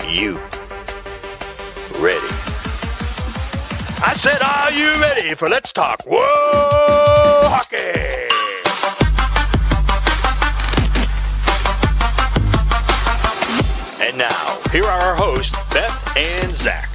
you ready? I said, are you ready for Let's Talk Whoa Hockey? And now, here are our hosts, Beth and Zach.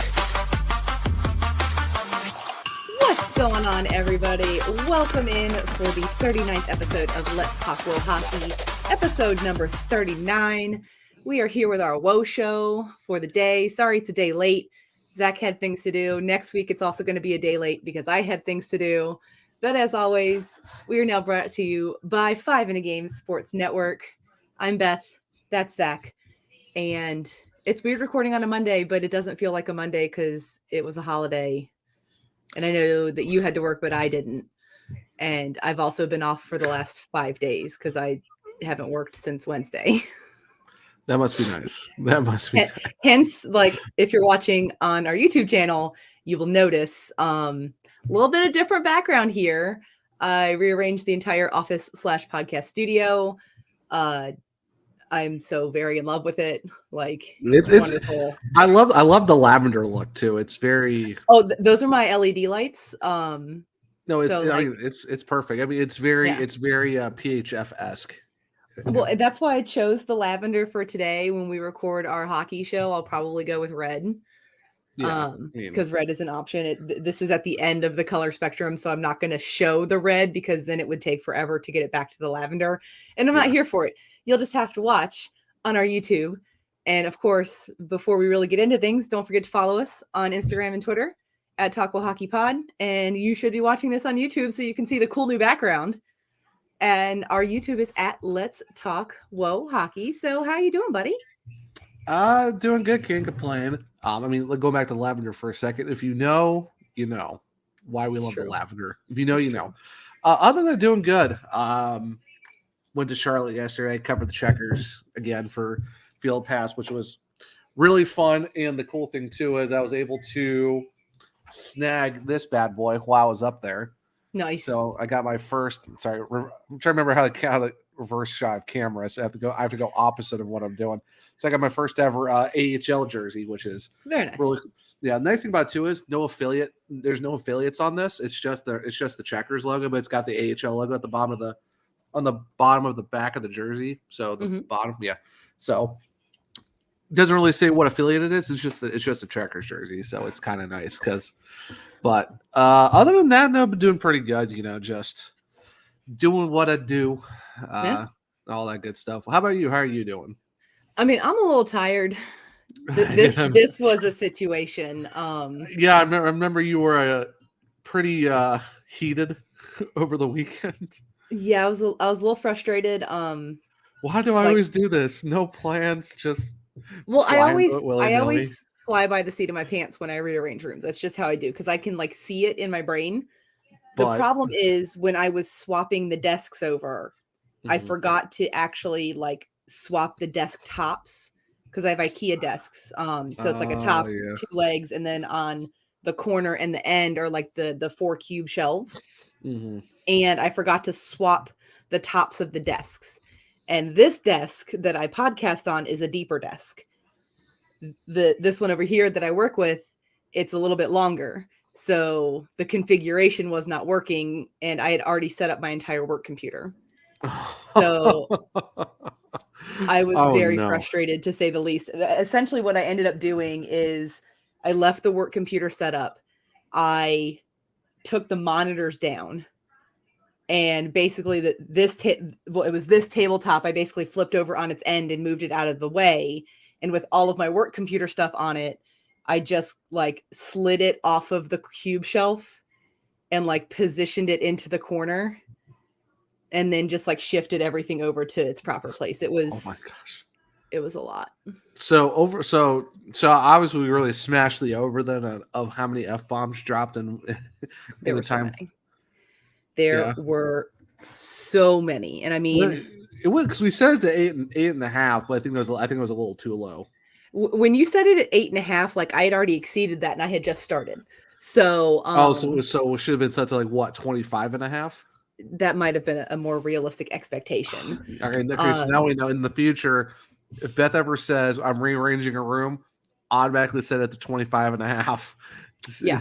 What's going on, everybody? Welcome in for the 39th episode of Let's Talk Whoa Hockey, episode number 39. We are here with our WoShow for the day. Sorry it's a day late. Zach had things to do. Next week, it's also going to be a day late because I had things to do. But as always, we are now brought to you by 5 in a Game Sports Network. I'm Beth. That's Zach. And it's weird recording on a Monday, but it doesn't feel like a Monday because it was a holiday. And I know that you had to work, but I didn't. And I've also been off for the last 5 days because I haven't worked since Wednesday. That must be nice. That must be nice. Hence, like, if you're watching on our YouTube channel, you will notice a little bit of different background here. I rearranged the entire office/podcast studio. I'm so very in love with it. Like, it's wonderful. I love the lavender look too. It's very. Oh, those are my LED lights. No, it's so, like, it's perfect. I mean, it's very PHF-esque. Well, that's why I chose the lavender for today. When we record our hockey show, I'll probably go with red. Because red is an option. This is at the end of the color spectrum, so I'm not going to show the red because then it would take forever to get it back to the lavender. And I'm not here for it. You'll just have to watch on our YouTube. And of course, before we really get into things, don't forget to follow us on Instagram and Twitter at Talk Whoa Hockey Pod. And you should be watching this on YouTube so you can see the cool new background. And our YouTube is at Let's Talk Whoa Hockey. So how you doing, buddy? Doing good. Can't complain. I mean, go back to lavender for a second. If you know, you know why we love the lavender. If you know, you know. Other than doing good, went to Charlotte yesterday. Covered the Checkers again for Field Pass, which was really fun. And the cool thing too is I was able to snag this bad boy while I was up there. Nice. So I got my first. Sorry, I'm trying to remember how to reverse shot of camera. So I have to go opposite of what I'm doing. So I got my first ever AHL jersey, which is very nice. Really, yeah. The nice thing about it too is no affiliate. There's no affiliates on this. It's just the Checkers logo, but it's got the AHL logo at the bottom on the bottom of the back of the jersey. So the bottom, yeah. So it doesn't really say what affiliate it is. It's just a Checkers jersey. So it's kind of nice But other than that, no, I've been doing pretty good. You know, just doing what I do, all that good stuff. How about you? How are you doing? I mean, I'm a little tired. This was a situation. Yeah, I remember you were pretty heated over the weekend. Yeah, I was a little frustrated. Why do I always do this? No plans, just. Well, I always fly by the seat of my pants when I rearrange rooms. That's just how I do because I can like see it in my brain. The problem is when I was swapping the desks over, I forgot to actually like swap the desk tops because I have IKEA desks. So it's like a top, 2 legs, and then on the corner and the end are like the 4 cube shelves. And I forgot to swap the tops of the desks. And this desk that I podcast on is a deeper desk. This one over here that I work with, it's a little bit longer. So the configuration was not working, and I had already set up my entire work computer. So I was very frustrated, to say the least. Essentially, what I ended up doing is I left the work computer set up. I took the monitors down, and basically it was this tabletop. I basically flipped over on its end and moved it out of the way. And with all of my work computer stuff on it, I just like slid it off of the cube shelf and like positioned it into the corner and then just like shifted everything over to its proper place. It was, oh my gosh, it was a lot. So obviously we really smashed the over then of how many F-bombs dropped in there were time. So many. There were so many. And I mean, it was because we said it's at 8.5, but I think it was a little too low. When you said it at 8.5, like I had already exceeded that and I had just started. So, so it should have been set to like what, 25.5? That might have been a more realistic expectation. Okay, so now we know in the future, if Beth ever says I'm rearranging a room, automatically set it to 25.5. Yeah.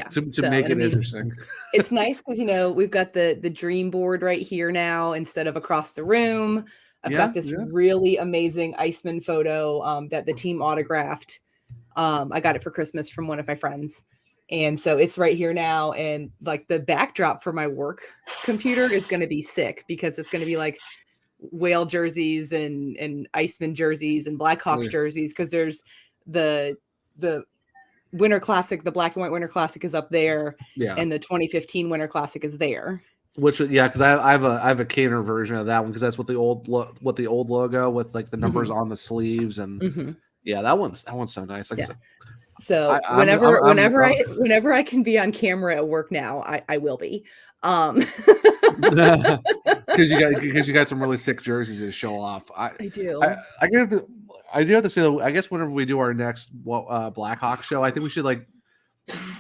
To make it interesting. It's nice because we've got the dream board right here now instead of across the room. I've got this really amazing Iceman photo that the team autographed. I got it for Christmas from one of my friends. And so it's right here now. And like the backdrop for my work computer is going to be sick because it's going to be like whale jerseys and Iceman jerseys and Blackhawks jerseys. Cause there's the Winter Classic, the black and white Winter Classic is up there. Yeah. And the 2015 Winter Classic is there. Which, because I have a Caner version of that one because that's what the old logo with like the numbers on the sleeves and that one's so nice. Like so whenever I can be on camera at work now, I will be. Because you got some really sick jerseys to show off. I do. I do have to say that I guess whenever we do our next Blackhawks show, I think we should like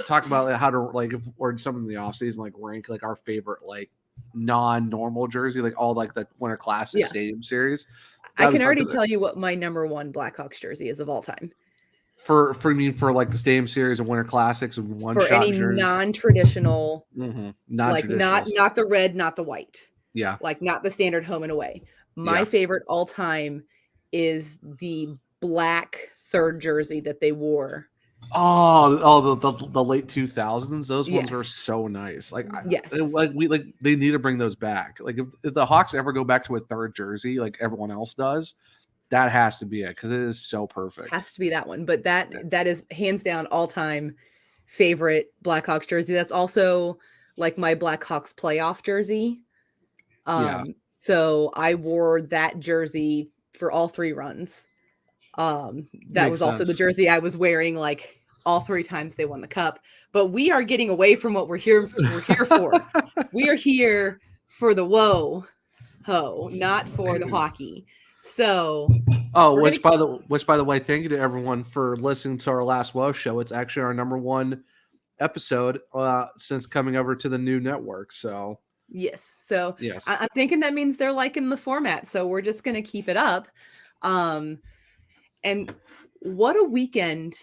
talk about how to like or something in the off season like rank like our favorite like non-normal jersey, like all like the Winter Classic Stadium Series. I can already tell you what my number one Blackhawks jersey is of all time. For like the Stadium Series and Winter Classics and one for shot any jersey. non-traditional, like not the red, not the white. Yeah, like not the standard home and away. My favorite all time is the black third jersey that they wore. The late 2000s. Those ones are so nice. Like they need to bring those back. Like if the Hawks ever go back to a third jersey, like everyone else does, that has to be it because it is so perfect. Has to be that one. But that is hands down all time favorite Blackhawks jersey. That's also like my Blackhawks playoff jersey. So I wore that jersey for all 3 runs. That was also the jersey I was wearing like all 3 times they won the cup. But we are getting away from what we're here for. We are here for the WoHo, not for the hockey. So which by the way, thank you to everyone for listening to our last WoShow. It's actually our number 1 episode since coming over to the new network. So yes. I'm thinking that means they're liking the format. So we're just gonna keep it up. And what a weekend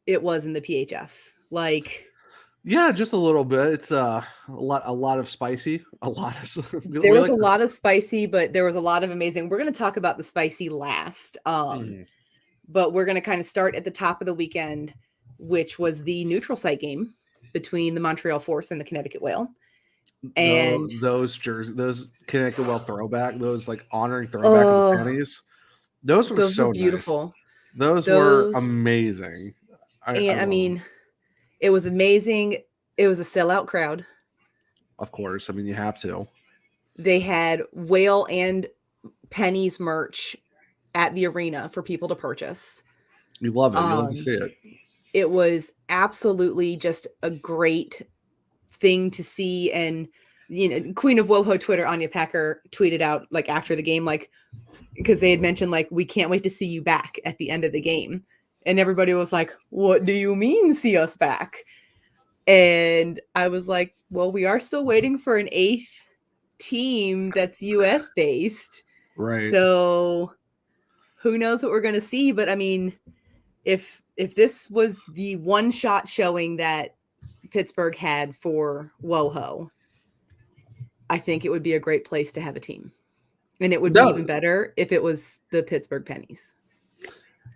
it was in the PHF. Like, yeah, just a little bit. It's a lot of spicy. There was a lot of spicy, but there was a lot of amazing. We're going to talk about the spicy last. But we're going to kind of start at the top of the weekend, which was the neutral site game between the Montreal Force and the Connecticut Whale. And those Connecticut Whale throwback, those like honoring throwback of the pennies. Those were so beautiful. Nice. Those were amazing. I mean, it was amazing. It was a sellout crowd. Of course. I mean, you have to. They had whale and pennies merch at the arena for people to purchase. You love it. You love to see it. It was absolutely just a great thing to see. And, Queen of WoHo Twitter, Anya Packer, tweeted out like after the game, like, because they had mentioned like, we can't wait to see you back at the end of the game. And everybody was like, what do you mean see us back? And I was like, well, we are still waiting for an 8th team that's US based. Right. So who knows what we're going to see? But I mean, if this was the one shot showing that Pittsburgh had for WoHo, I think it would be a great place to have a team. And it would be even better if it was the Pittsburgh Pennies.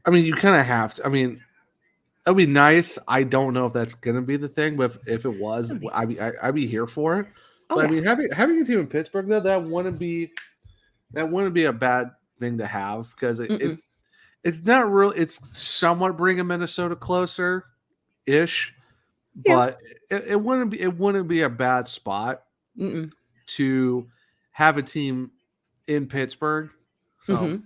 I mean, you kind of have to. I mean, it would be nice. I don't know if that's going to be the thing, but if it was, I'd be here for it. But I mean, having a team in Pittsburgh, though, that wouldn't be a bad thing to have because it's not real. It's somewhat bringing Minnesota closer, ish, but it wouldn't be a bad spot to have a team in Pittsburgh. So.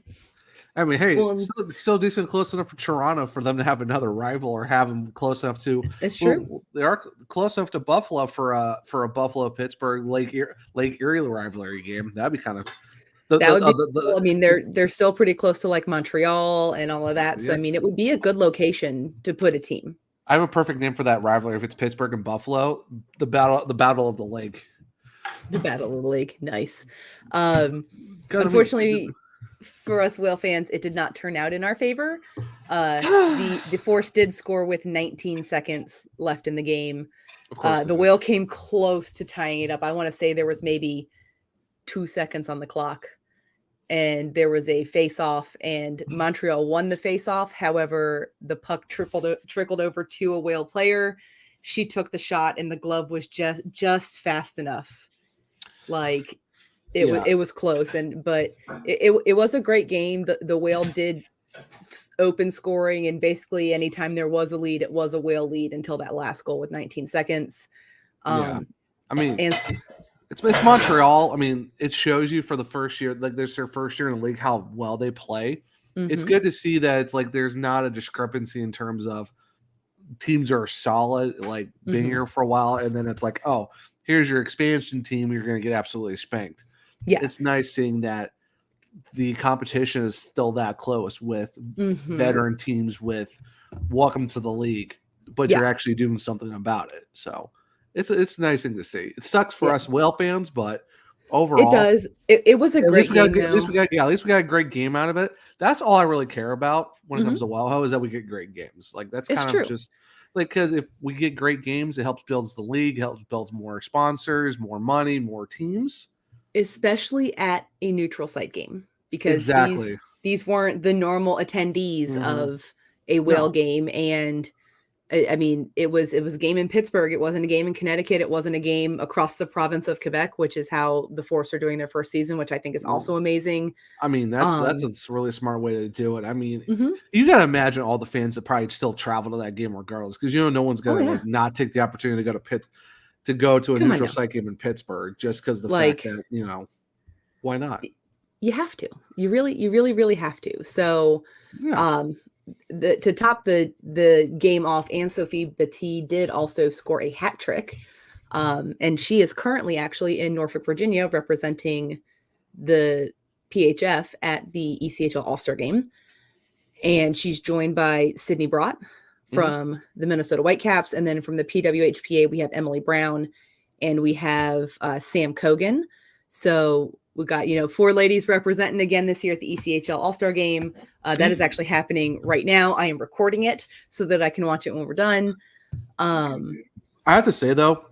I mean, hey, it's still decent, close enough for Toronto for them to have another rival, or have them close enough to. It's true. They are close enough to Buffalo for a Buffalo Pittsburgh Lake Erie rivalry game. That'd be kind of. Cool. I mean, they're still pretty close to like Montreal and all of that. So I mean, it would be a good location to put a team. I have a perfect name for that rivalry. If it's Pittsburgh and Buffalo, the battle of the lake. The battle of the lake, nice. Unfortunately. for us whale fans, it did not turn out in our favor. The Force did score with 19 seconds left in the game. Of course, the whale came close to tying it up. I want to say there was maybe 2 seconds on the clock, and there was a face-off, and Montreal won the face-off. However, the puck trickled over to a whale player. She took the shot, and the glove was just fast enough. Like it was close, but it was a great game. The whale did open scoring, and basically anytime there was a lead, it was a whale lead until that last goal with 19 seconds. I mean, it's Montreal. I mean, it shows you for the first year, like their first year in the league, how well they play. Mm-hmm. It's good to see that it's like there's not a discrepancy in terms of teams are solid, like being here for a while, and then it's like, oh, here's your expansion team, you're going to get absolutely spanked. Yeah, it's nice seeing that the competition is still that close with veteran teams with welcome to the league, but you're actually doing something about it. So it's a nice thing to see. It sucks for us whale fans, but overall, it does. It was a great game. At least we got a great game out of it. That's all I really care about when it comes to WoHo is that we get great games. Like that's kind of just like, because if we get great games, it helps build the league, helps build more sponsors, more money, more teams. Especially at a neutral site game, because these weren't the normal attendees of a whale game. And I mean, it was a game in Pittsburgh. It wasn't a game in Connecticut. It wasn't a game across the province of Quebec, which is how the Force are doing their first season, which I think is also amazing. I mean, that's a really smart way to do it. I mean, you got to imagine all the fans that probably still travel to that game regardless, because no one's going to not take the opportunity to go to a neutral site game in Pittsburgh just because of the fact that, why not? You have to. You really have to. So, to top the game off, Anne-Sophie Batty did also score a hat trick. And she is currently actually in Norfolk, Virginia, representing the PHF at the ECHL All-Star Game. And she's joined by Sydney Brott from the Minnesota Whitecaps. And then from the PWHPA, we have Emily Brown and we have Sam Cogan. So we got, 4 ladies representing again this year at the ECHL All-Star Game. That is actually happening right now. I am recording it so that I can watch it when we're done. I have to say, though,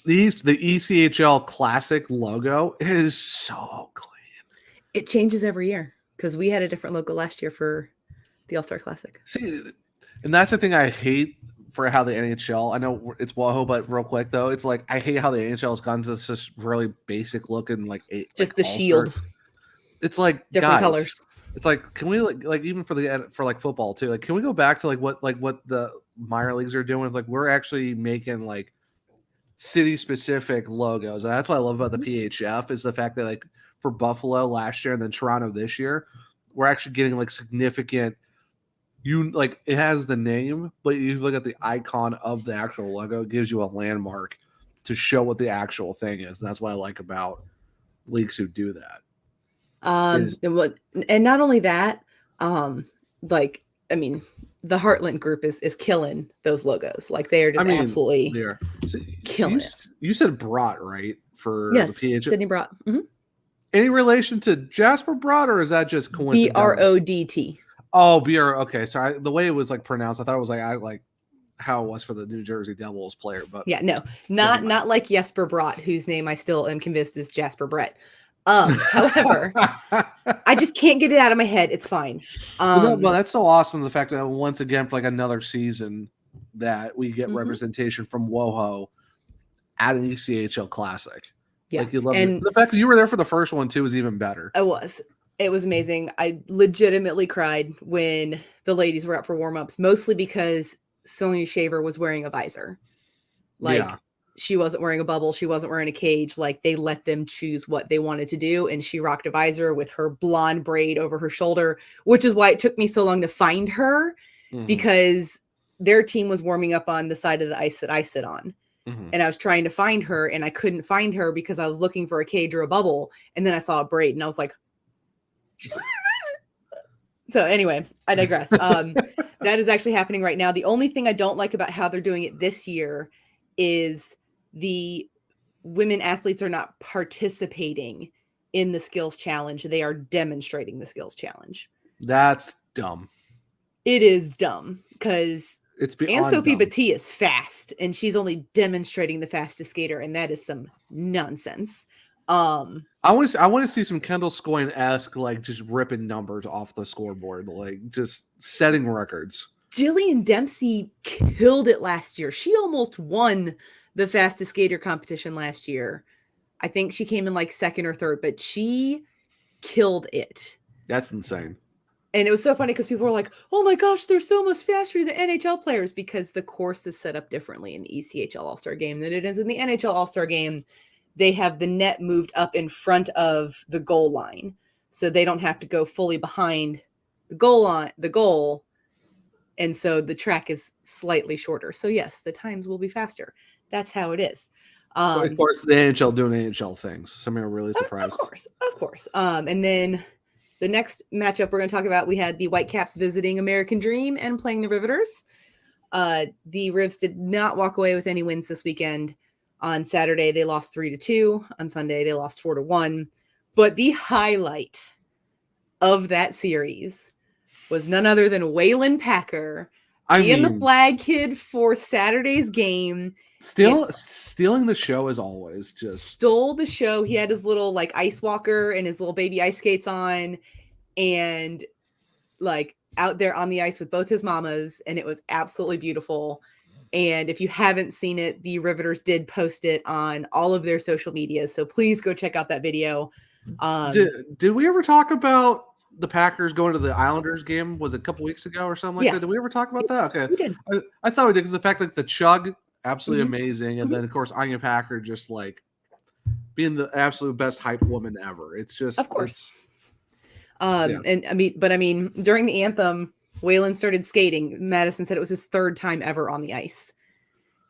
the ECHL Classic logo is so clean. It changes every year because we had a different logo last year for the All-Star Classic. See, and that's the thing I hate for how the NHL, I know it's WoHo, but real quick though, it's like I hate how the NHL has gone to this just really basic looking just the shield. It's like different colors. It's like, can we like even for football too? Like, can we go back to what the minor leagues are doing? It's like we're actually making like city specific logos, and that's what I love about the PHF is the fact that like for Buffalo last year and then Toronto this year, we're actually getting like significant. It has the name, but you look at the icon of the actual logo, it gives you a landmark to show what the actual thing is. And that's what I like about leagues who do that. And not only that, the Heartland group is killing those logos. Like they are just absolutely killing it. You said Brott, right? For the PHF? Sydney Brott. Mm-hmm. Any relation to Jasper Brott, or is that just coincidental? BRODT. Oh, okay. Sorry, the way it was like pronounced, I thought it was like how it was for the New Jersey Devils player, but not like Jesper Brott, whose name I still am convinced is Jasper Brett. However, I just can't get it out of my head. It's fine. Well, that's so awesome. The fact that once again for like another season that we get representation from WoHo at an ECHL Classic. Yeah, like you love it. The fact that you were there for the first one too is even better. It was amazing. I legitimately cried when the ladies were up for warm-ups, mostly because Sonia Shaver was wearing a visor. She wasn't wearing a bubble. She wasn't wearing a cage. Like they let them choose what they wanted to do. And she rocked a visor with her blonde braid over her shoulder, which is why it took me so long to find her because their team was warming up on the side of the ice that I sit on. And I was trying to find her and I couldn't find her because I was looking for a cage or a bubble. And then I saw a braid and I was like, so anyway, I digress. That is actually happening right now. The only thing I don't like about how they're doing it this year is the women athletes are not participating in the skills challenge. They are demonstrating the skills challenge. That's dumb. It is dumb because it's beyond Anne-Sophie dumb. Batty is fast, and she's only demonstrating the fastest skater, and that is some nonsense. I want to see some Kendall Scoyne-esque, like, just ripping numbers off the scoreboard, like just setting records. Jillian Dempsey killed it last year. She almost won the fastest skater competition last year. I think she came in like second or third, but she killed it. That's insane. And it was so funny because people were like, oh my gosh, they're so much faster than NHL players, because the course is set up differently in the ECHL All-Star Game than it is in the NHL All-Star Game. They have the net moved up in front of the goal line, so they don't have to go fully behind the goal. And so the track is slightly shorter. So yes, the times will be faster. That's how it is. Of course, the NHL doing NHL things. Some are really surprised. Of course. And then the next matchup we're going to talk about, we had the Whitecaps visiting American Dream and playing the Riveters. The Rivs did not walk away with any wins this weekend. On Saturday, they lost 3-2. On Sunday, they lost 4-1. But the highlight of that series was none other than Waylon Packer being the flag kid for Saturday's game. Stealing the show as always. Just stole the show. He had his little like ice walker and his little baby ice skates on, and like out there on the ice with both his mamas, and it was absolutely beautiful. And if you haven't seen it, the Riveters did post it on all of their social media, so please go check out that video. Did we ever talk about the Packers going to the Islanders game? Was it a couple weeks ago or something like that? Did we ever talk about that? Okay, we did. I thought we did, because the fact that the chug, absolutely amazing, and then of course Anya Packer just like being the absolute best hype woman ever. It's just, of course. And I mean, during the anthem, Waylon started skating. Madison said it was his third time ever on the ice,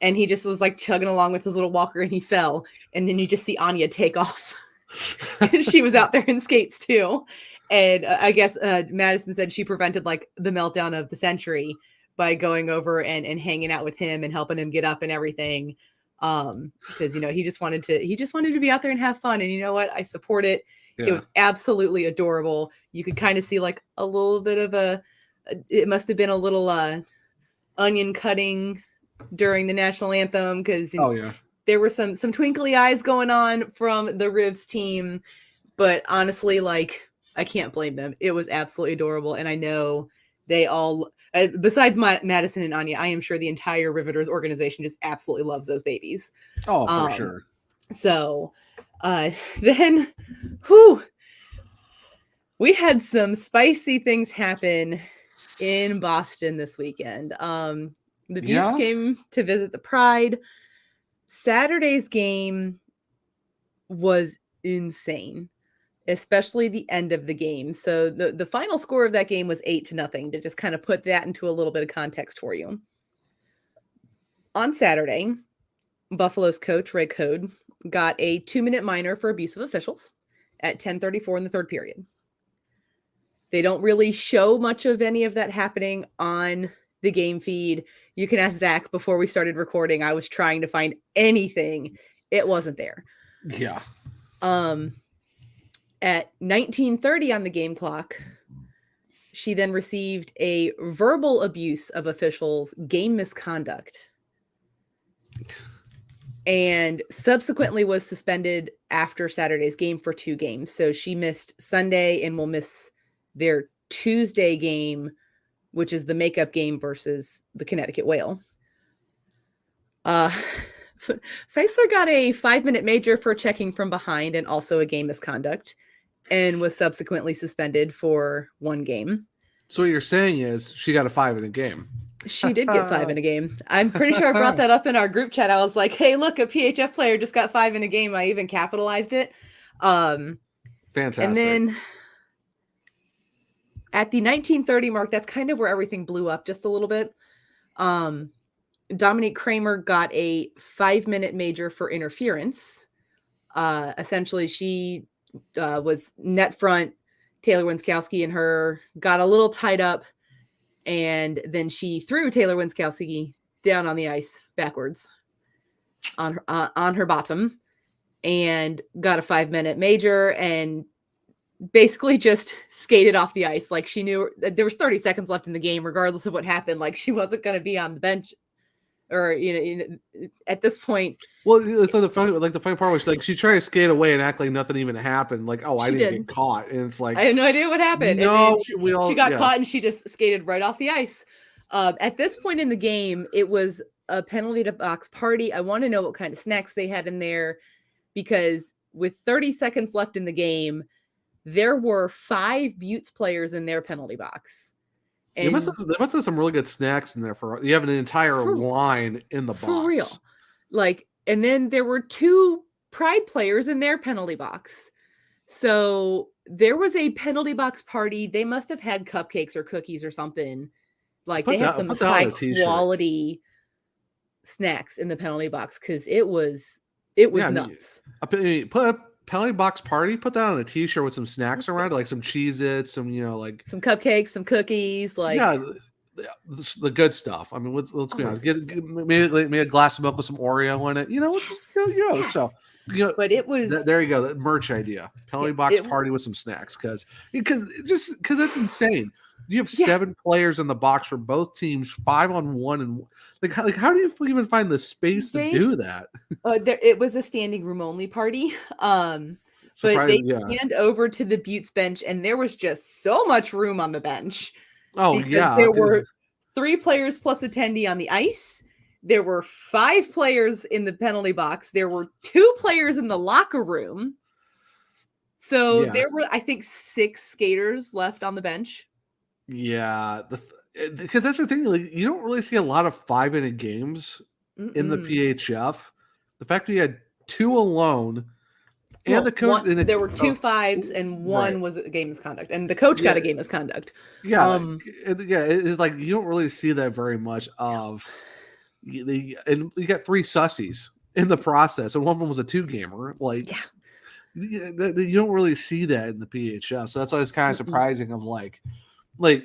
and he just was like chugging along with his little walker, and he fell, and then you just see Anya take off. She was out there in skates too. And I guess Madison said she prevented like the meltdown of the century by going over and hanging out with him and helping him get up and everything. Because, he just wanted to be out there and have fun. And you know what? I support it. Yeah. It was absolutely adorable. You could kind of see like a little bit of it must have been a little onion cutting during the national anthem, because there were some twinkly eyes going on from the Rivs team. But honestly, like, I can't blame them. It was absolutely adorable. And I know they all, besides Madison and Anya, I am sure the entire Riveters organization just absolutely loves those babies. Oh, for sure. So then, we had some spicy things happen in Boston this weekend. The Buttes came to visit the Pride. Saturday's game was insane, especially the end of the game. So the final score of that game was 8-0, to just kind of put that into a little bit of context for you. On Saturday, Buffalo's coach, Ray Code, got a 2-minute minor for abuse of officials at 10:34 in the third period. They don't really show much of any of that happening on the game feed. You can ask Zach. Before we started recording, I was trying to find anything. It wasn't there. Yeah. At 19:30 on the game clock, she then received a verbal abuse of officials, game misconduct, and subsequently was suspended after Saturday's game for 2 games. So she missed Sunday and will miss their Tuesday game, which is the makeup game versus the Connecticut Whale. Feisler got a 5-minute major for checking from behind and also a game misconduct, and was subsequently suspended for 1 game. So what you're saying is she got a 5 in a game. She did get 5 in a game. I'm pretty sure I brought that up in our group chat. I was like, hey, look, a PHF player just got 5 in a game. I even capitalized it. Fantastic. And then at the 19:30 mark, that's kind of where everything blew up just a little bit. Dominique Kramer got a 5-minute major for interference. Essentially, she was net front. Taylor Winskowski and her got a little tied up, and then she threw Taylor Winskowski down on the ice backwards on her bottom. and got a 5-minute major and basically just skated off the ice. Like she knew that there was 30 seconds left in the game, regardless of what happened. Like she wasn't going to be on the bench or, at this point. Well, it's like the funny part was like she tried to skate away and act like nothing even happened. Like, oh, I didn't get caught. And it's like, I had no idea what happened. No, and she got caught and she just skated right off the ice. At this point in the game, it was a penalty to box party. I want to know what kind of snacks they had in there, because with 30 seconds left in the game, there were 5 Buttes players in their penalty box. And they must have some really good snacks in there you have an entire line in the box. For real. Like, and then there were 2 Pride players in their penalty box. So there was a penalty box party. They must have had cupcakes or cookies or something. Like they had some high quality snacks in the penalty box, because it was nuts. Put a penalty box party, put that on a t-shirt with some snacks around it, like some Cheez-Its, some like some cupcakes, some cookies, like the good stuff. I mean, let's be honest. Maybe a glass of milk with some Oreo in it. Yes. So but it was there you go, that merch idea. Penalty box party with some snacks, because that's insane. You have 7 players in the box for both teams, 5-on-1, and like how do you even find the space to do that? It was a standing room only party. But they hand over to the Buttes bench, and there was just so much room on the bench. There were 3 players plus attendee on the ice. There were 5 players in the penalty box. There were 2 players in the locker room. So there were, I think, 6 skaters left on the bench. Yeah, because that's the thing. Like, you don't really see a lot of 5-inning games in the PHF. The fact that you had 2 alone, and the coach. There were 2 5s, and 1 was a game misconduct, and the coach got a game misconduct. Yeah, it's like you don't really see that very much of. And you got 3 sussies in the process, and one of them was a 2-gamer. Like, you don't really see that in the PHF, so that's why it's kind of surprising. Of like, I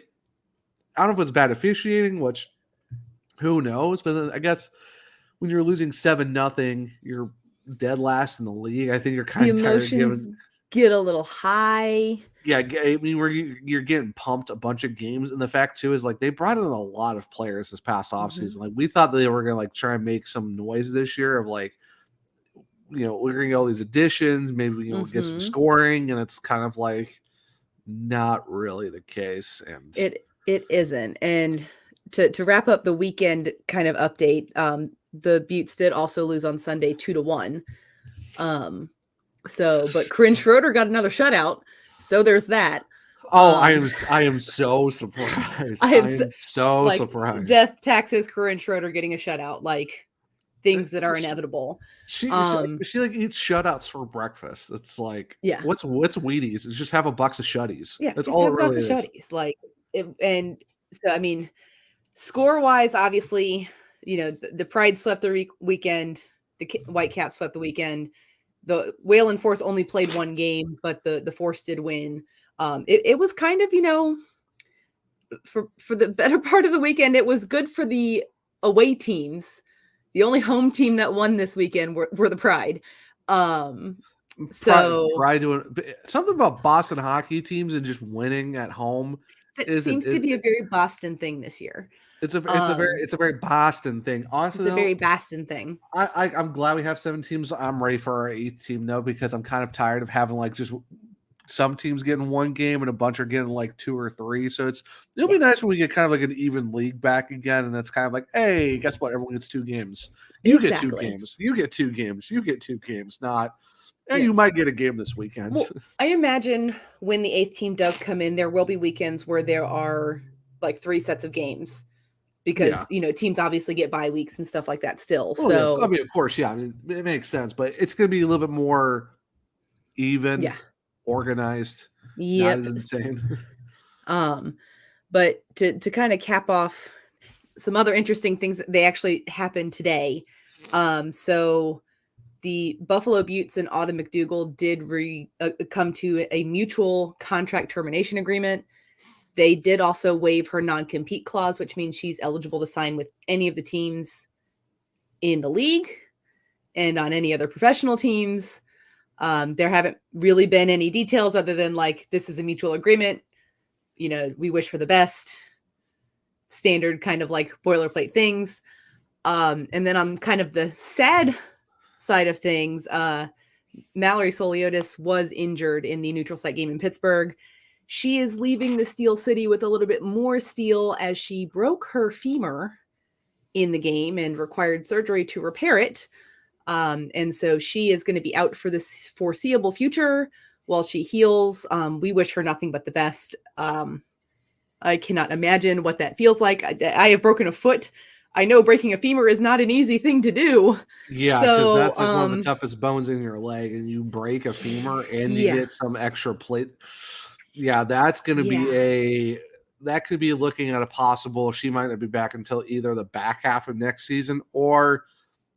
don't know if it's bad officiating, which who knows, but then I guess when you're losing 7-0, you're dead last in the league. I think you're kind of tired of giving. Get a little high. Yeah, I mean, where you're getting pumped a bunch of games, and the fact too is like they brought in a lot of players this past offseason. Like we thought they were gonna like try and make some noise this year of like, we're gonna get all these additions, maybe get some scoring, and it's kind of like not really the case. And it isn't. And to wrap up the weekend kind of update, the Buttes did also lose on Sunday 2-1. But Corinne Schroeder got another shutout. So there's that. I am so surprised. I am so surprised. Death taxes Corinne Schroeder getting a shutout, like things that are inevitable. She like eats shutouts for breakfast. It's like, what's Wheaties? It's just have a box of shutties. Yeah, that's all it really is. Shutties. Like, and so I mean, score wise, obviously, the Pride swept the weekend. The Whitecaps swept the weekend. The Whalen Force only played 1 game, but the Force did win. It was kind of, for the better part of the weekend, it was good for the away teams. The only home team that won this weekend were the Pride. Pride doing something about Boston hockey teams and just winning at home. That seems to be a very Boston thing this year. It's a very Boston thing. Honestly, it's a very Boston thing. I'm glad we have 7 teams. I'm ready for our 8th team though, because I'm kind of tired of having like just some teams getting 1 game and a bunch are getting like 2 or 3. So it'll be nice when we get kind of like an even league back again, and that's kind of like, hey, guess what? Everyone gets 2 games. You get 2 games. You get 2 games. You get 2 games. Not. And you might get a game this weekend. Well, I imagine when the 8th team does come in, there will be weekends where there are like 3 sets of games. Because teams obviously get bye weeks and stuff like that still. So I mean, of course, I mean, it makes sense, but it's going to be a little bit more even, organized, not as insane. But to kind of cap off some other interesting things, they actually happened today. So the Buffalo Buttes and Autumn McDougal did come to a mutual contract termination agreement. They did also waive her non-compete clause, which means she's eligible to sign with any of the teams in the league and on any other professional teams. There haven't really been any details other than like, this is a mutual agreement. You know, we wish for the best. Standard kind of like boilerplate things. And then on kind of the sad side of things, Mallory Soliotis was injured in the neutral site game in Pittsburgh. She is leaving the Steel City with a little bit more steel as she broke her femur in the game and required surgery to repair it. And so she is going to be out for this foreseeable future while she heals. We wish her nothing but the best. I cannot imagine what that feels like. I have broken a foot. I know breaking a femur is not an easy thing to do. Yeah, because that's like one of the toughest bones in your leg, and you break a femur and you get some extra plate. Yeah, that's going to be that could be looking at a possible, she might not be back until either the back half of next season or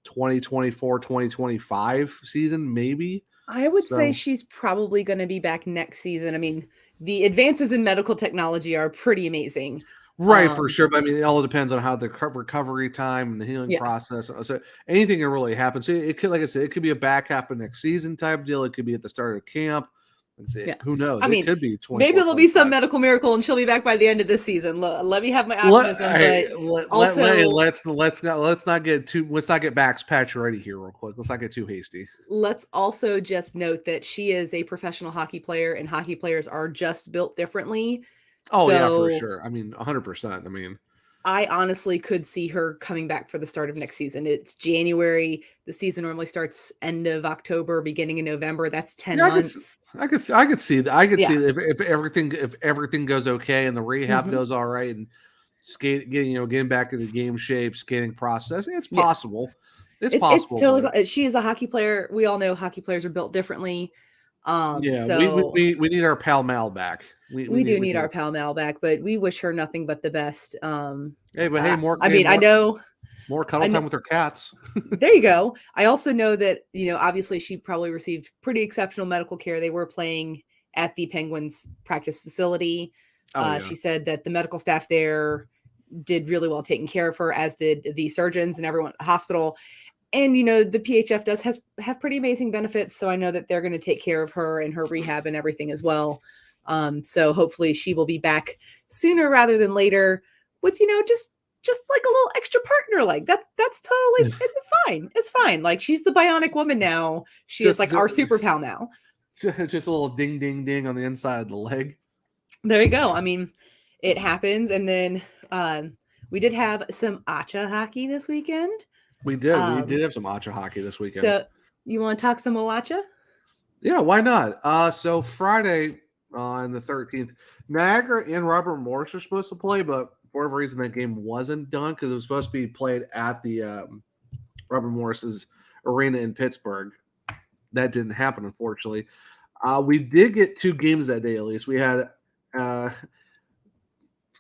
2024, 2025 season, maybe. I would say she's probably going to be back next season. I mean, the advances in medical technology are pretty amazing. Right, for sure. But I mean, it all depends on how the recovery time and the healing process. So anything can really happen. So it could, like I said, it could be a back half of next season type deal. It could be at the start of camp. Who knows? I mean, it could be 24, maybe there'll be some medical miracle and she'll be back by the end of this season. Let me have my optimism. Let's not get Max Pacioretty here real quick. Let's not get too hasty. Let's also just note that she is a professional hockey player, and hockey players are just built differently. Oh, yeah, for sure. I mean, 100%. I mean, I honestly could see her coming back for the start of next season. It's January. The season normally starts end of October, beginning of November. That's 10 months. I could see that. I could see that if everything goes okay and the rehab goes all right and getting back into game shape, skating process. It's possible. It's possible. It's totally. She is a hockey player. We all know hockey players are built differently. So we need our pal Mal back. We do need our pal Mal back, but we wish her nothing but the best. I know more cuddle time with her cats. There you go. I also know that, obviously she probably received pretty exceptional medical care. They were playing at the Penguins practice facility. She said that the medical staff there did really well taking care of her, as did the surgeons and everyone at the hospital. And, the PHF have pretty amazing benefits. So I know that they're going to take care of her and her rehab and everything as well. So hopefully she will be back sooner rather than later with, just like a little extra partner. Like that's totally, it's fine. It's fine. Like she's the bionic woman now. She is like our super pal now. Just a little ding, ding, ding on the inside of the leg. There you go. I mean, it happens. And then we did have some ACHA hockey this weekend. We did have some ACHA hockey this weekend. So you want to talk some ACHA? Yeah, why not? So Friday on the 13th, Niagara and Robert Morris are supposed to play, but for whatever reason that game wasn't done because it was supposed to be played at the Robert Morris's arena in Pittsburgh. That didn't happen, unfortunately. We did get two games that day, at least. We had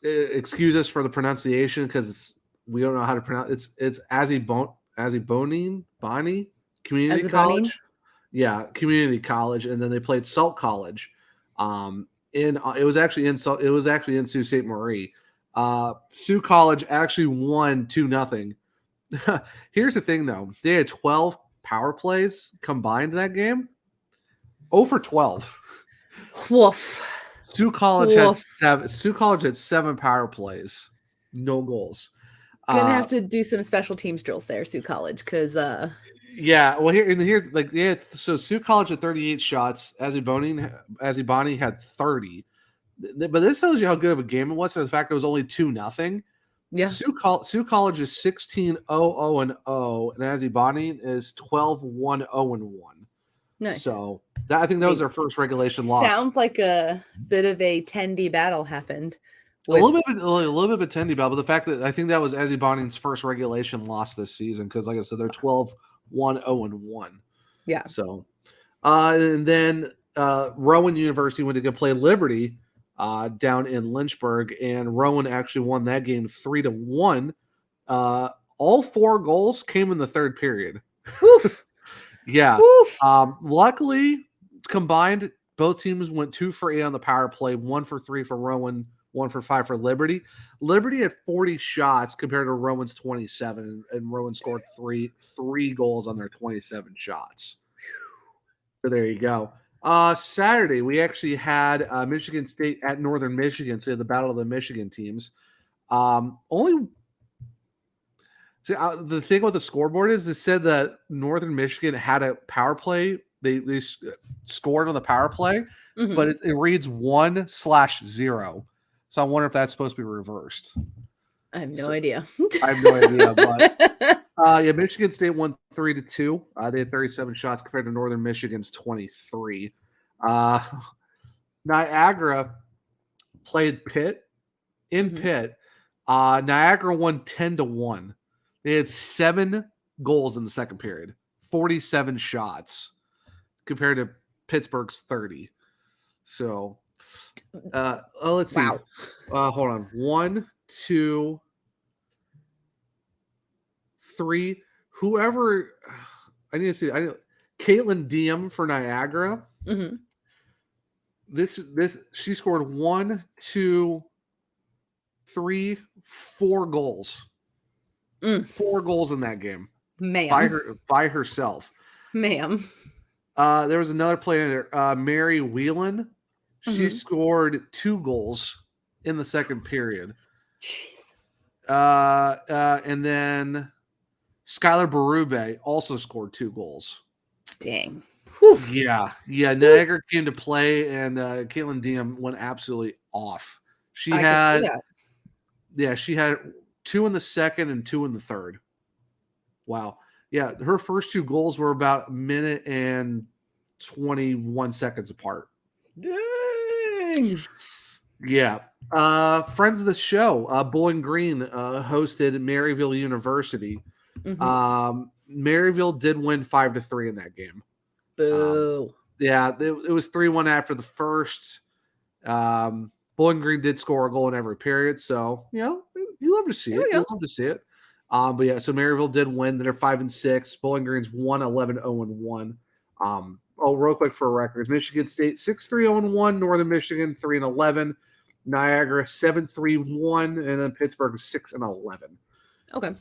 excuse us for the pronunciation because we don't know how to pronounce it's Bonnie Community College. Yeah, Community College, and then they played Salt College. It was actually in Sault Ste. Marie. Sioux College actually won 2-0. Here's the thing, though. They had 12 power plays combined that game. 0 for 12. Woof. Sioux College had 7 power plays, no goals. Gonna have to do some special teams drills there, Sioux College, because so Sioux College had 38 shots. Azibani had 30. But this tells you how good of a game it was. For the fact it was only 2-0. Yeah. Sioux College is 16-0-0-0, and Azibani is 12-1-0-1. Nice. So I think that was their first regulation loss. Sounds like a bit of a tendy battle happened. A little bit of a tendy battle, but the fact that I think that was Azibani's first regulation loss this season because, like I said, they're 12-1-0-1. Yeah. So, and then Rowan University went to go play Liberty down in Lynchburg, and Rowan actually won that game 3-1. All 4 goals came in the third period. Yeah. Luckily, combined, both teams went 2 for 8 on the power play, 1 for 3 for Rowan, 1 for 5 for Liberty. Liberty had 40 shots compared to Rowan's 27, and Rowan scored three goals on their 27 shots. So there you go. Saturday, we actually had Michigan State at Northern Michigan. So the battle of the Michigan teams. The thing with the scoreboard is it said that Northern Michigan had a power play. They scored on the power play, but it reads 1/0. So I wonder if that's supposed to be reversed. I have no idea. I have no idea, but Michigan State won 3-2. They had 37 shots compared to Northern Michigan's 23. Niagara played Pitt in Pitt. Niagara won 10-1. They had 7 goals in the second period, 47 shots compared to Pittsburgh's 30. So, let's see. Wow. Hold on. 1, 2, 3. Whoever I need to see. Caitlin Diem for Niagara. This she scored 1, 2, 3, 4 goals. 4 goals in that game, ma'am. By herself, ma'am. There was another player there, Mary Whelan. She scored 2 goals in the second period. Jeez. And then Skylar Berube also scored 2 goals. Dang. Whew. Yeah. Niagara came to play, and Caitlin Diem went absolutely off. She had 2 in the second and 2 in the third. Wow. Yeah, her first 2 goals were about a minute and 21 seconds apart. Dang. Yeah. Friends of the show, Bowling Green hosted Maryville University. Maryville did win 5-3 in that game. Boo. It was 3-1 after the first. Bowling Green did score a goal in every period, so you love to see it. You love to see it. But yeah, so Maryville did win. They're 5-6. Bowling Green's 1-11-0-1. Real quick for records: Michigan State 6-3-0-1, Northern Michigan 3-11, Niagara 7-3-1, and then Pittsburgh 6-11. Okay.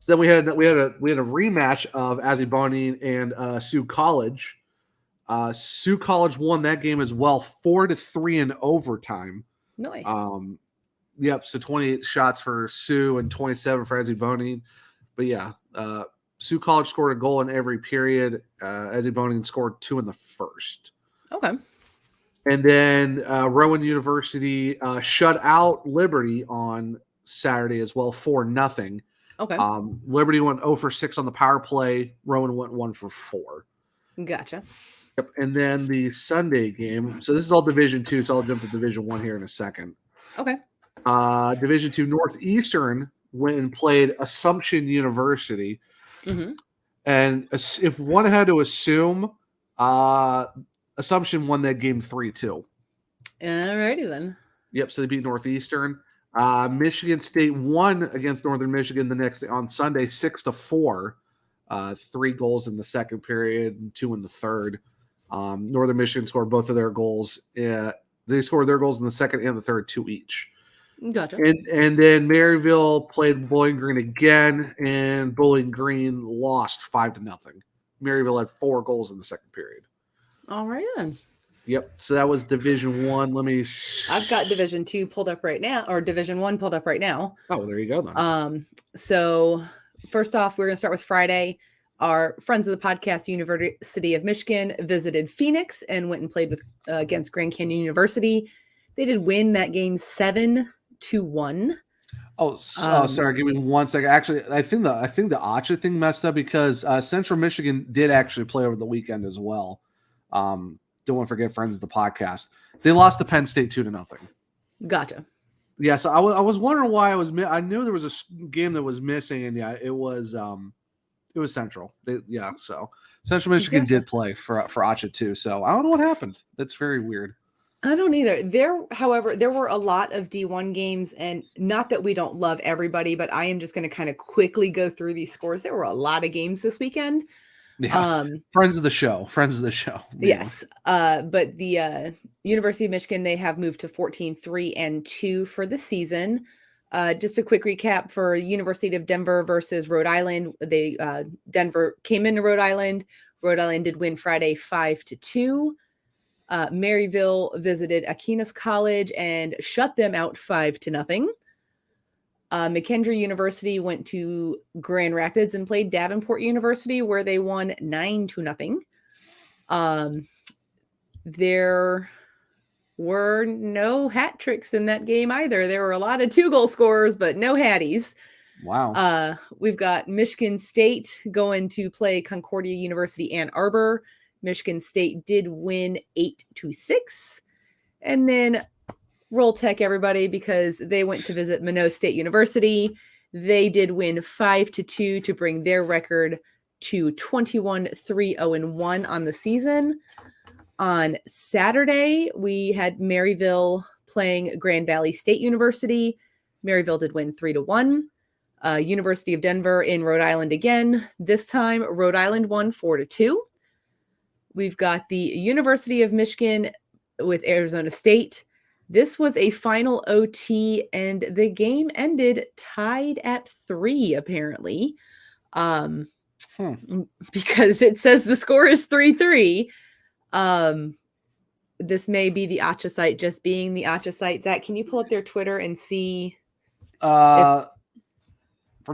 Then we had a rematch of Azzy and Sioux College. Sioux College won that game as well, 4-3 in overtime. Nice. Yep. So 28 shots for Sioux and 27 for Azzy. But yeah, Sioux College scored a goal in every period. Azzy scored 2 in the first. Okay. And then Rowan University shut out Liberty on Saturday as well, 4-0. Okay. Liberty went 0-6 on the power play. Rowan went 1-4. Gotcha. Yep. And then the Sunday game. So this is all Division 2. So I'll jump to Division 1 here in a second. Okay. Division 2 Northeastern went and played Assumption University. And if one had to assume, Assumption won that game 3-2. Alrighty then. Yep. So they beat Northeastern. Michigan State won against Northern Michigan the next day on Sunday, 6-4. 3 goals in the second period and 2 in the third. Northern Michigan scored both of their goals. They scored their goals in the second and the third, 2 each. Gotcha. And then Maryville played Bowling Green again, and Bowling Green lost 5-0. Maryville had 4 goals in the second period. All right then. Yep. So that was Division 1. I've got Division 2 pulled up right now, or Division 1 pulled up right now. Oh, there you go then. So first off, we're going to start with Friday. Our friends of the podcast, University of Michigan, visited Phoenix and went and played against Grand Canyon University. They did win that game 7-1. Sorry. Give me 1 second. Actually, I think the ACHA thing messed up because Central Michigan did actually play over the weekend as well. Don't want to forget friends of the podcast. They lost to Penn State 2-0. Gotcha. Yeah, so I was wondering why I knew there was a game that was missing, and yeah, it was Central. So Central Michigan did play for ACHA too. So I don't know what happened. That's very weird. I don't either. However, there were a lot of D1 games, and not that we don't love everybody, but I am just going to kind of quickly go through these scores. There were a lot of games this weekend. Yeah. Friends of the show. Yeah. Yes. But the University of Michigan, they have moved to 14-3-2 for the season. Just a quick recap for University of Denver versus Rhode Island. Denver came into Rhode Island. Rhode Island did win Friday 5-2. Maryville visited Aquinas College and shut them out 5-0. McKendree University went to Grand Rapids and played Davenport University, where they won 9-0. There were no hat tricks in that game either. There were a lot of 2-goal scorers, but no hatties. Wow. We've got Michigan State going to play Concordia University Ann Arbor. Michigan State did win 8-6. And then Roll Tech, everybody, because they went to visit Minot State University. They did win 5-2 to bring their record to 21-3-0-1 on the season. On Saturday, we had Maryville playing Grand Valley State University. Maryville did win 3-1. University of Denver in Rhode Island again. This time, Rhode Island won 4-2. We've got the University of Michigan with Arizona State. This was a final OT, and the game ended tied at 3, apparently, because it says the score is 3-3. This may be the ACHA site just being the ACHA site. Zach, can you pull up their Twitter and see? From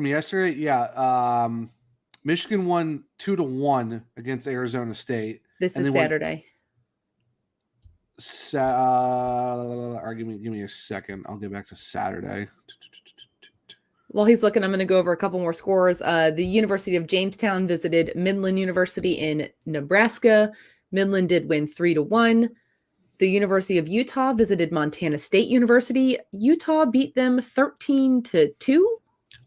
yesterday, yeah. Michigan won 2-1 against Arizona State. This is Saturday. Give me a second. I'll get back to Saturday. While he's looking, I'm going to go over a couple more scores. The University of Jamestown visited Midland University in Nebraska. Midland did win 3-1. The University of Utah visited Montana State University. Utah beat them 13-2.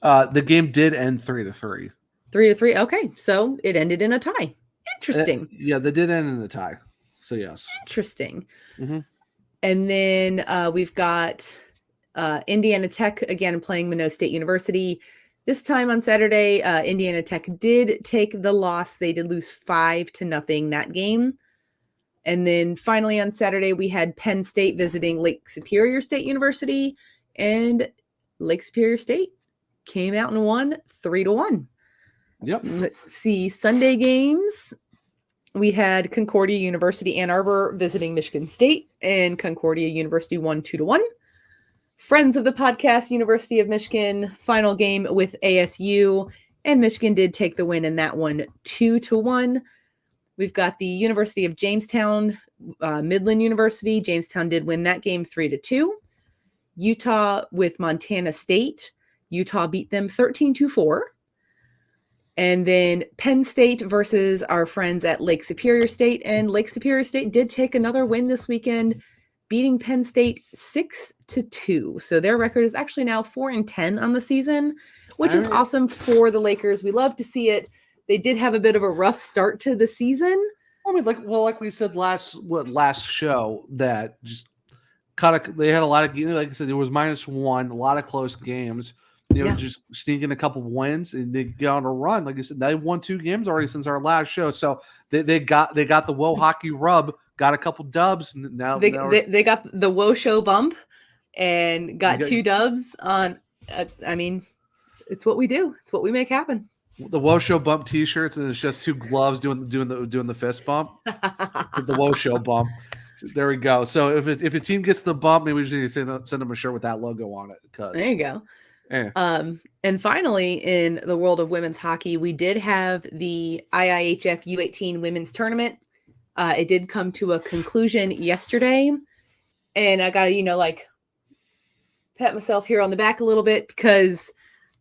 The game did end 3-3. 3-3. Okay, so it ended in a tie. Interesting. Yeah, they did end in a tie. So yes. Interesting. Mm-hmm. And then we've got Indiana Tech again playing Minot State University. This time on Saturday, Indiana Tech did take the loss. They did lose 5-0 that game. And then finally on Saturday, we had Penn State visiting Lake Superior State University, and Lake Superior State came out and won 3-1. Yep. Let's see. Sunday games. We had Concordia University Ann Arbor visiting Michigan State, and Concordia University won 2-1. Friends of the podcast, University of Michigan, final game with ASU, and Michigan did take the win in that one 2-1. We've got the University of Jamestown, Midland University. Jamestown did win that game 3-2. Utah with Montana State. Utah beat them 13-4. And then Penn State versus our friends at Lake Superior State. And Lake Superior State did take another win this weekend, beating Penn State 6-2. So their record is actually now 4-10 on the season, which is awesome for the Lakers. We love to see it. They did have a bit of a rough start to the season. I mean, like we said last show, that just they had a lot of, like I said, there was -1, a lot of close games. Just sneaking a couple wins, and they get on a run. Like I said, they won 2 games already since our last show. So they got the WoHo hockey rub, got a couple dubs. Now they got the WoShow bump and got 2 dubs on. I mean, it's what we do. It's what we make happen. The WoShow bump T-shirts, and it's just 2 gloves doing the fist bump. The WoShow bump. There we go. So if a team gets the bump, maybe we just need to send them a shirt with that logo on it. There you go. Yeah. And finally, in the world of women's hockey, we did have the IIHF U18 Women's Tournament. It did come to a conclusion yesterday, and I got to, pat myself here on the back a little bit, because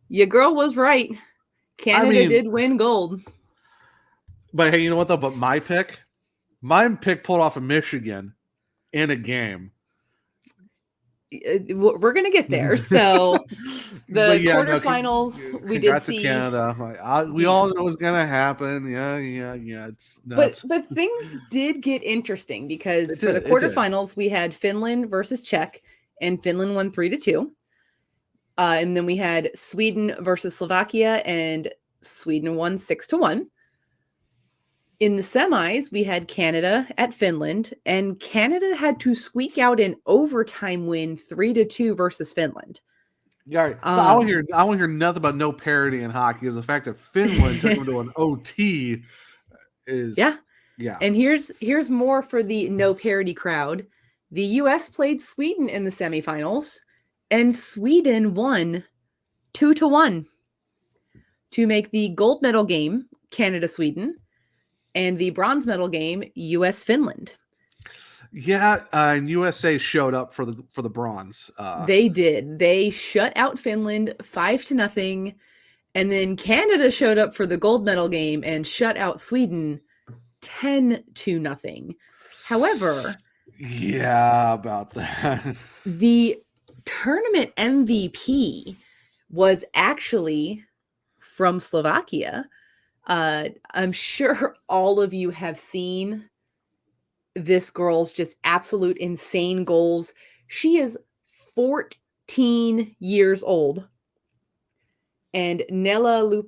your girl was right. Canada did win gold. But hey, you know what though? But my pick pulled off of Michigan in a game. We're gonna get there. So the quarterfinals, we did see Canada. We all know it was gonna happen. Yeah. It's nuts. But things did get interesting, because for the quarterfinals, we had Finland versus Czech, and Finland won 3-2. And then we had Sweden versus Slovakia, and Sweden won 6-1. In the semis, we had Canada at Finland, and Canada had to squeak out an overtime win 3-2 versus Finland. Yeah, so I don't hear nothing about no parity in hockey. The fact that Finland took them to an OT, yeah. And here's more for the no parity crowd. The U.S. played Sweden in the semifinals, and Sweden won 2-1 to make the gold medal game Canada-Sweden and the bronze medal game U.S.-Finland. Yeah, and USA showed up for the bronze. They did. They shut out Finland 5-0, and then Canada showed up for the gold medal game and shut out Sweden 10-0. However, yeah, about that. The tournament MVP was actually from Slovakia. I'm sure all of you have seen this girl's just absolute insane goals. She is 14 years old. And Nela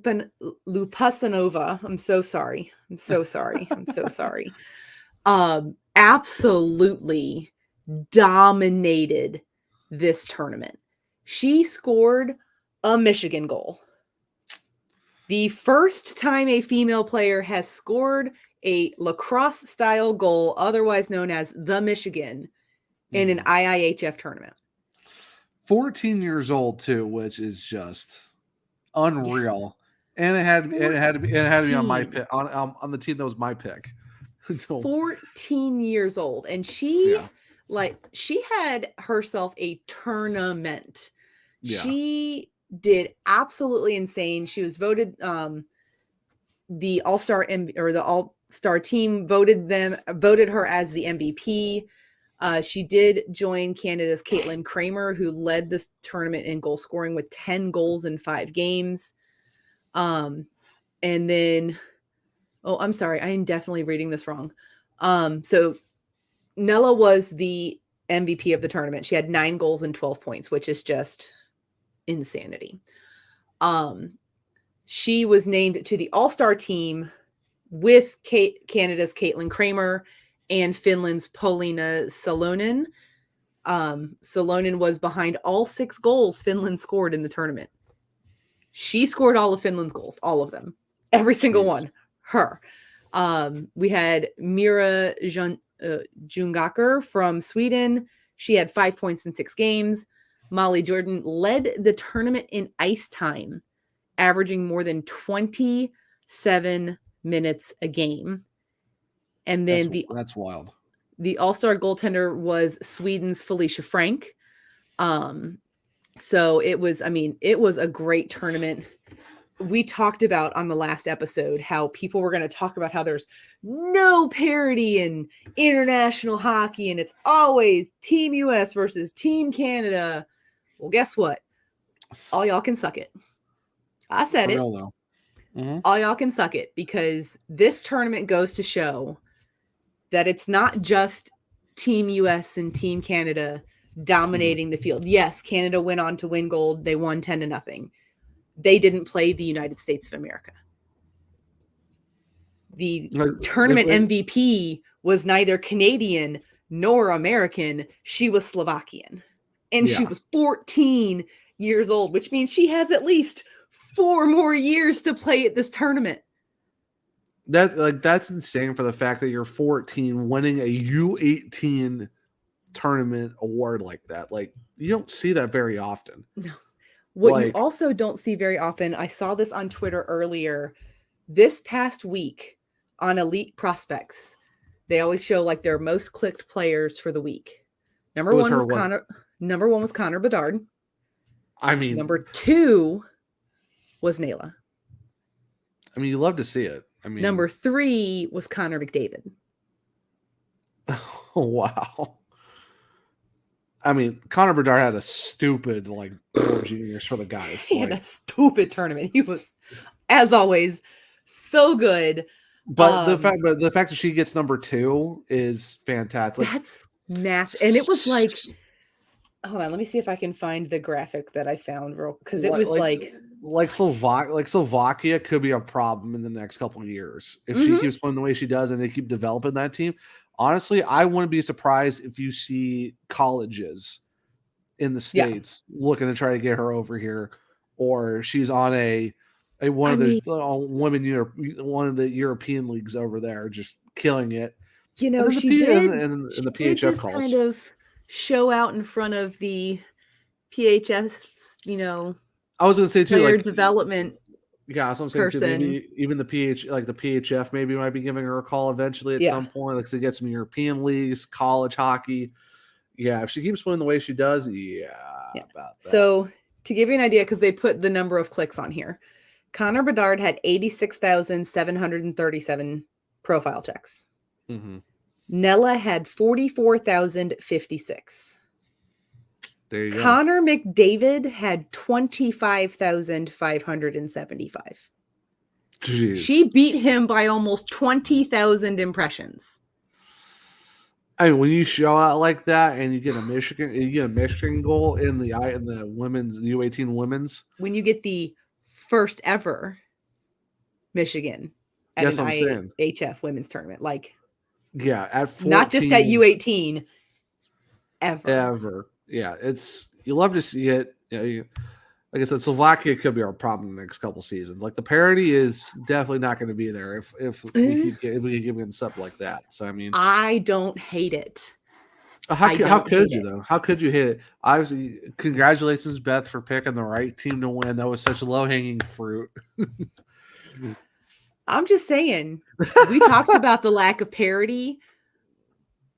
Lupasanova, I'm so sorry. Absolutely dominated this tournament. She scored a Michigan goal. The first time a female player has scored a lacrosse-style goal, otherwise known as the Michigan, in an IIHF tournament. 14 years old too, which is just unreal. And it had to be on my pick, on the team that was my pick. 14 years old, and she had herself a tournament. She did absolutely insane. She was voted the All-Star or the All-Star team voted her as the MVP. She did join Canada's Caitlin Kramer, who led this tournament in goal scoring with 10 goals in 5 games. And then, I'm sorry, I am definitely reading this wrong. So Nella was the MVP of the tournament. She had 9 goals and 12 points, which is just insanity. She was named to the All-Star team with Canada's Caitlin Kramer and Finland's Pauliina Salonen. Salonen was behind all 6 goals Finland scored in the tournament. She scored all of Finland's goals, all of them, every single one. Her. We had Mira Jungaker from Sweden. She had 5 points in 6 games. Molly Jordan led the tournament in ice time, averaging more than 27 minutes a game. And then that's wild. The All-Star goaltender was Sweden's Felicia Frank. So it was a great tournament. We talked about on the last episode how people were going to talk about how there's no parity in international hockey and it's always Team US versus Team Canada. Well, guess what? All y'all can suck it. I said it. All y'all can suck it, because this tournament goes to show that it's not just Team US and Team Canada dominating the field. Yes, Canada went on to win gold. They won 10-0. They didn't play the United States of America. The tournament MVP was neither Canadian nor American. She was Slovakian. And she was 14 years old, which means she has at least 4 more years to play at this tournament. That's insane, for the fact that you're 14 winning a U18 tournament award like that. Like, you don't see that very often. No. What you also don't see very often, I saw this on Twitter earlier, this past week on Elite Prospects, they always show like their most clicked players for the week. Number one was Connor Bedard. I mean, number 2 was Nayla. I mean, you love to see it. I mean, number 3 was Connor McDavid. Oh, wow. I mean, Connor Bedard had a stupid 4 juniors for the guys. He had a stupid tournament. He was, as always, so good. But the fact that she gets number 2 is fantastic. That's massive. And it was like, hold on, let me see if I can find the graphic that I found, because it was Slovakia could be a problem in the next couple of years if she keeps playing the way she does and they keep developing that team. Honestly, I wouldn't be surprised if you see colleges in the States looking to try to get her over here, or she's on a One of the European leagues over there, just killing it. You know, she did the PHF just calls. kind of show out in front of the PHF, you know. I was going to say too, player development. Yeah, that's what I'm saying too. Maybe even the PHF maybe might be giving her a call eventually at some point. Like to get some European leagues, college hockey. Yeah, if she keeps playing the way she does, about that. So to give you an idea, because they put the number of clicks on here, Connor Bedard had 86,737 profile checks. Mm-hmm. Nella had 44,056. There you go. Connor McDavid had 25,575. Jeez. She beat him by almost 20,000 impressions. I mean, when you show out like that and you get a Michigan goal in the women's U18 women's, when you get the first ever Michigan at an ACHF women's tournament, like at 14, not just at U18, ever. Yeah, you love to see it. Like I said, Slovakia could be our problem in the next couple seasons. Like the parity is definitely not going to be there if we keep getting stuff like that. So I mean, I don't hate it. How could you though? How could you hit it? Obviously, congratulations, Beth, for picking the right team to win. That was such low hanging fruit. I'm just saying, we talked about the lack of parity.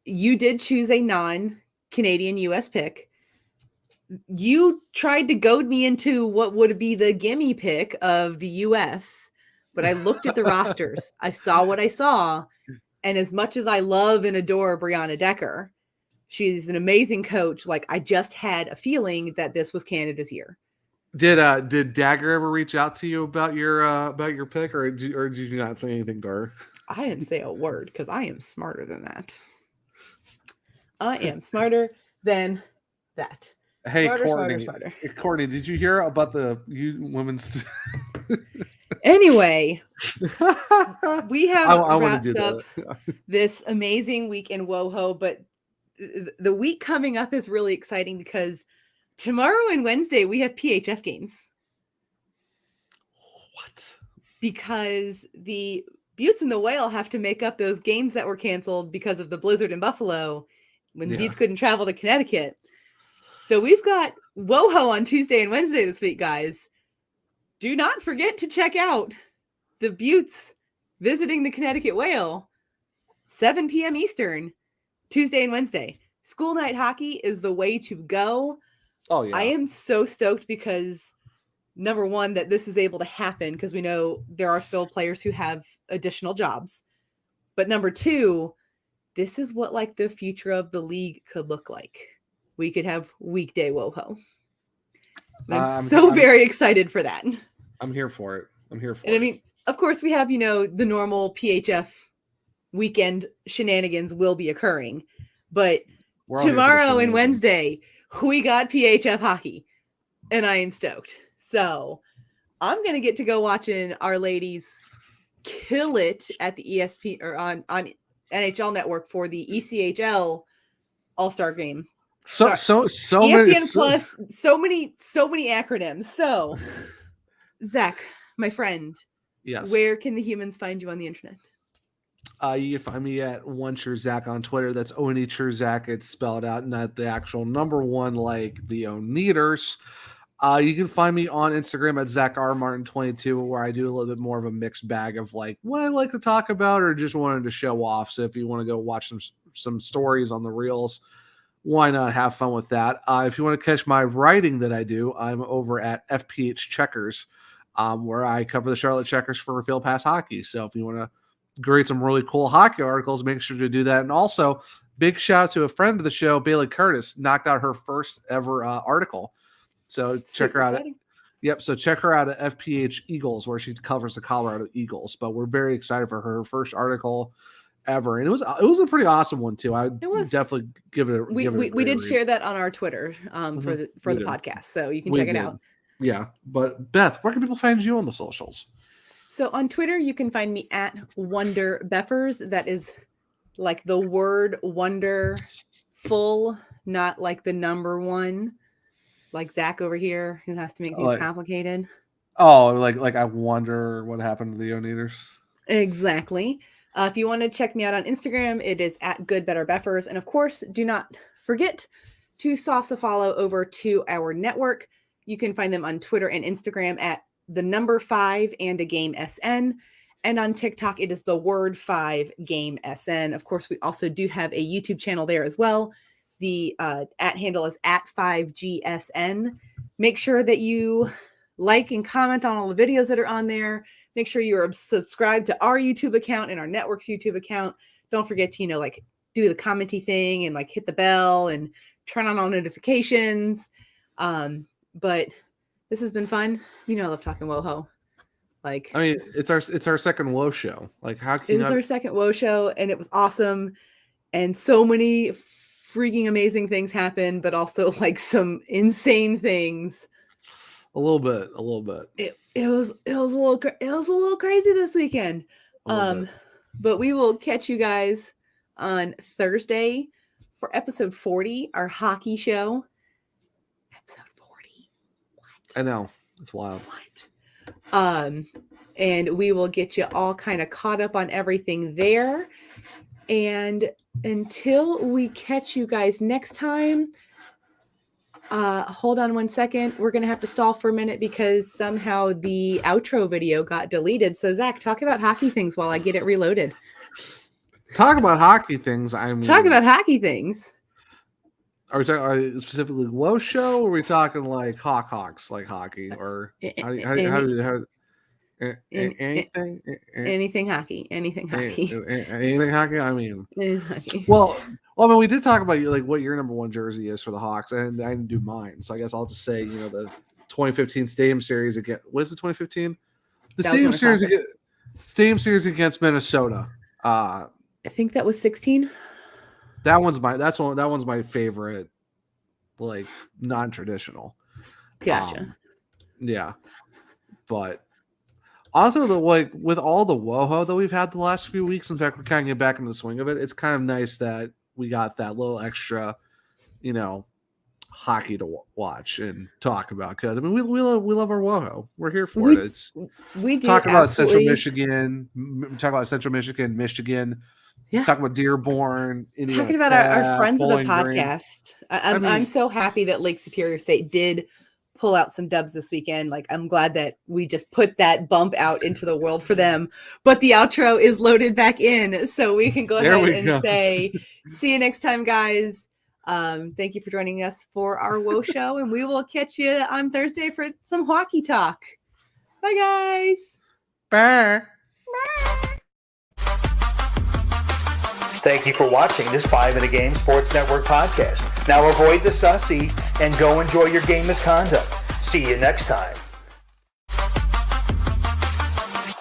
You did choose a non-Canadian U.S. pick. You tried to goad me into what would be the gimme pick of the U.S., but I looked at the rosters. I saw what I saw. And as much as I love and adore Brianna Decker, she's an amazing coach. Like, I just had a feeling that this was Canada's year. Did Dagger ever reach out to you about your pick, or did you not say anything to her? I didn't say a word because I am smarter than that. I am smarter than that. Hey, smarter. Courtney, did you hear about the women's? Anyway, we have wrapped up this amazing week in WoHo, but the week coming up is really exciting because tomorrow and Wednesday we have PHF games. What? Because the Buttes and the Whale have to make up those games that were canceled because of the blizzard in Buffalo when the Buttes couldn't travel to Connecticut. So we've got WoHo on Tuesday and Wednesday this week, guys. Do not forget to check out the Buttes visiting the Connecticut Whale, 7 p.m. Eastern, Tuesday and Wednesday. School night hockey is the way to go. Oh, yeah. I am so stoked because, number one, that this is able to happen because we know there are still players who have additional jobs. But number two, this is what like the future of the league could look like. We could have weekday WoHo. I'm very excited for that. I'm here for it. I mean, of course, we have, the normal PHF weekend shenanigans will be occurring. But tomorrow and Wednesday, we got PHF hockey. And I am stoked. So I'm going to get to go watching our ladies kill it at the ESP or on NHL Network for the ECHL All-Star Game. So ESPN many Plus, so many acronyms. So, Zach, my friend, yes, where can the humans find you on the internet? You can find me at @OneTrueZach on Twitter. That's ONETrueZach. It's spelled out, not the actual number one like the Oneaters. You can find me on Instagram at ZachRMartin22, where I do a little bit more of a mixed bag of like what I like to talk about or just wanted to show off. So if you want to go watch some stories on the reels, why not have fun with that? If you want to catch my writing that I do, I'm over at FPH Checkers, where I cover the Charlotte Checkers for Field Pass Hockey. So if you want to read some really cool hockey articles, make sure to do that. And also, big shout out to a friend of the show, Bailey Curtis, knocked out her first ever article. So check her out. So check her out at FPH Eagles, where she covers the Colorado Eagles. But we're very excited for her first article ever, and it was a pretty awesome one too. I definitely give it. We did share that on our Twitter for the podcast, so you can check it out. Yeah, but Beth, where can people find you on the socials? So on Twitter, you can find me at Wonder Beffers. That is like the word wonderful, not like the number one, like Zach over here who has to make things complicated. Oh, like I wonder what happened to the Oneaters. Exactly. If you want to check me out on Instagram, it is at GoodBetterBeffers. And of course, do not forget to sauce a follow over to our network. You can find them on Twitter and Instagram at the5 and a game SN. And on TikTok, it is the word 5 game SN. Of course, we also do have a YouTube channel there as well. The at handle is at 5GSN. Make sure that you like and comment on all the videos that are on there. Make sure you are subscribed to our YouTube account and our network's YouTube account. Don't forget to, like do the commenty thing and like hit the bell and turn on all notifications. But this has been fun. I love talking WoHo. Like, I mean, it's our second WoShow. Like, how can it is our second WoShow, and it was awesome, and so many freaking amazing things happened, but also like some insane things. A little bit. It was a little crazy this weekend. But we will catch you guys on Thursday for episode 40, our hockey show. Episode 40. What? I know. It's wild. What? And we will get you all kind of caught up on everything there. And until we catch you guys next time, hold on 1 second. We're going to have to stall for a minute because somehow the outro video got deleted. So Zach, talk about hockey things while I get it reloaded. Talk about hockey things. Talk about hockey things. Are we talking specifically WoShow, or are we talking like Hawks, like hockey, or anything hockey? Anything hockey. Anything hockey. I mean, well, I mean, we did talk about like what your number one jersey is for the Hawks, and I didn't do mine, so I guess I'll just say the 2015 Stadium Series against. What is it? 2015? The Stadium Series against Minnesota. I think that was 16. That one's my favorite, like non-traditional. Gotcha. Yeah, but also with all the WoHo that we've had the last few weeks, in fact, we're kind of getting back into the swing of it. It's kind of nice that we got that little extra, hockey to watch and talk about. Because I mean, we love our WoHo. We're here for it. We do talk about Central Michigan. Talk about Central Michigan. Yeah. Talking about Dearborn. Talking about our friends of the podcast. I'm so happy that Lake Superior State did pull out some dubs this weekend. Like, I'm glad that we just put that bump out into the world for them. But the outro is loaded back in, so we can go ahead and say, see you next time, guys. Thank you for joining us for our WoShow, and we will catch you on Thursday for some hockey talk. Bye, guys. Bye. Thank you for watching this 5 in a Game Sports Network podcast. Now avoid the sussy and go enjoy your game misconduct. See you next time.